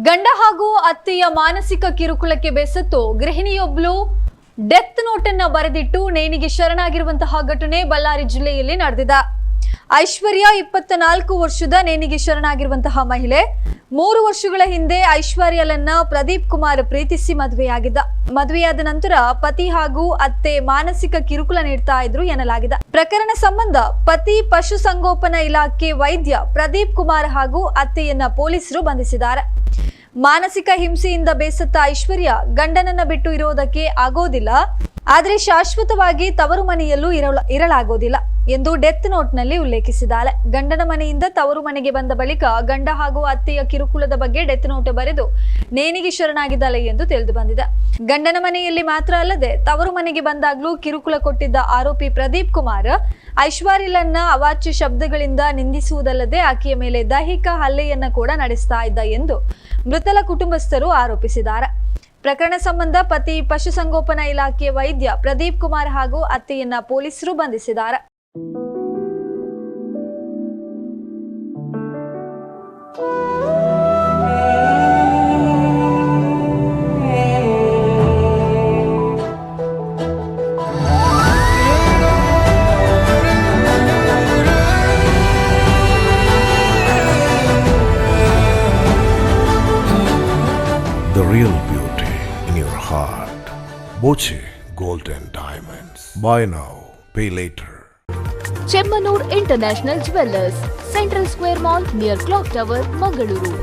ಗಂಡ ಹಾಗೂ ಅತ್ತೆಯ ಮಾನಸಿಕ ಕಿರುಕುಳಕ್ಕೆ ಬೇಸತ್ತು ಗೃಹಿಣಿಯೊಬ್ಬಳು ಡೆತ್ ನೋಟ್ ಅನ್ನು ಬರೆದಿಟ್ಟು ನೇಣಿಗೆ ಶರಣಾಗಿರುವಂತಹ ಘಟನೆ ಬಳ್ಳಾರಿ ಜಿಲ್ಲೆಯಲ್ಲಿ ನಡೆದಿದೆ. ಐಶ್ವರ್ಯ 24 ವರ್ಷದ ನೇಣಿಗೆ ಶರಣಾಗಿರುವಂತಹ ಮಹಿಳೆ 3 ವರ್ಷಗಳ ಹಿಂದೆ ಐಶ್ವರ್ಯಳನ್ನ ಪ್ರದೀಪ್ ಕುಮಾರ್ ಪ್ರೀತಿಸಿ ಮದುವೆಯಾದ ನಂತರ ಪತಿ ಹಾಗೂ ಅತ್ತೆ ಮಾನಸಿಕ ಕಿರುಕುಳ ನೀಡ್ತಾ ಇದ್ರು ಎನ್ನಲಾಗಿದೆ. ಪ್ರಕರಣ ಸಂಬಂಧ ಪತಿ ಪಶುಸಂಗೋಪನಾ ಇಲಾಖೆ ವೈದ್ಯ ಪ್ರದೀಪ್ ಕುಮಾರ್ ಹಾಗೂ ಅತ್ತೆಯನ್ನ ಪೊಲೀಸರು ಬಂಧಿಸಿದ್ದಾರೆ. ಮಾನಸಿಕ ಹಿಂಸೆಯಿಂದ ಬೇಸತ್ತ ಐಶ್ವರ್ಯ ಗಂಡನನ್ನ ಬಿಟ್ಟು ಇರೋದಕ್ಕೆ ಆಗೋದಿಲ್ಲ, ಆದ್ರೆ ಶಾಶ್ವತವಾಗಿ ತವರು ಮನೆಯಲ್ಲೂ ಇರಲಾಗೋದಿಲ್ಲ ಎಂದು ಡೆತ್ ನೋಟ್ ನಲ್ಲಿ ಉಲ್ಲೇಖಿಸಿದ್ದಾಳೆ. ಗಂಡನ ಮನೆಯಿಂದ ತವರು ಮನೆಗೆ ಬಂದ ಬಳಿಕ ಗಂಡ ಹಾಗೂ ಅತ್ತೆಯ ಕಿರುಕುಳದ ಬಗ್ಗೆ ಡೆತ್ ನೋಟ್ ಬರೆದು ನೇಣಿಗೆ ಶರಣಾಗಿದ್ದಾಳೆ ಎಂದು ತಿಳಿದು ಬಂದಿದೆ. ಗಂಡನ ಮನೆಯಲ್ಲಿ ಮಾತ್ರ ಅಲ್ಲದೆ ತವರು ಮನೆಗೆ ಬಂದಾಗ್ಲೂ ಕಿರುಕುಳ ಕೊಟ್ಟಿದ್ದ ಆರೋಪಿ ಪ್ರದೀಪ್ ಕುಮಾರ್ ಐಶ್ವರ್ಯಳನ್ನ ಅವಾಚ್ಯ ಶಬ್ದಗಳಿಂದ ನಿಂದಿಸುವುದಲ್ಲದೆ ಆಕೆಯ ಮೇಲೆ ದೈಹಿಕ ಹಲ್ಲೆಯನ್ನ ಕೂಡ ನಡೆಸ್ತಾ ಇದ್ದ ಎಂದು ಮೃತರ ಕುಟುಂಬಸ್ಥರು ಆರೋಪಿಸಿದ್ದಾರೆ. ಪ್ರಕರಣ ಸಂಬಂಧ ಪತಿ ಪಶುಸಂಗೋಪನಾ ಇಲಾಖೆ ವೈದ್ಯ ಪ್ರದೀಪ್ ಕುಮಾರ್ ಹಾಗೂ ಅತ್ತೆಯನ್ನ ಪೊಲೀಸರು ಬಂಧಿಸಿದ್ದಾರೆ. The real beauty in your heart. Boche Gold and Diamonds. Buy now, pay later. Chemmanur International Jewelers, Central Square Mall near Clock Tower, Mangaluru.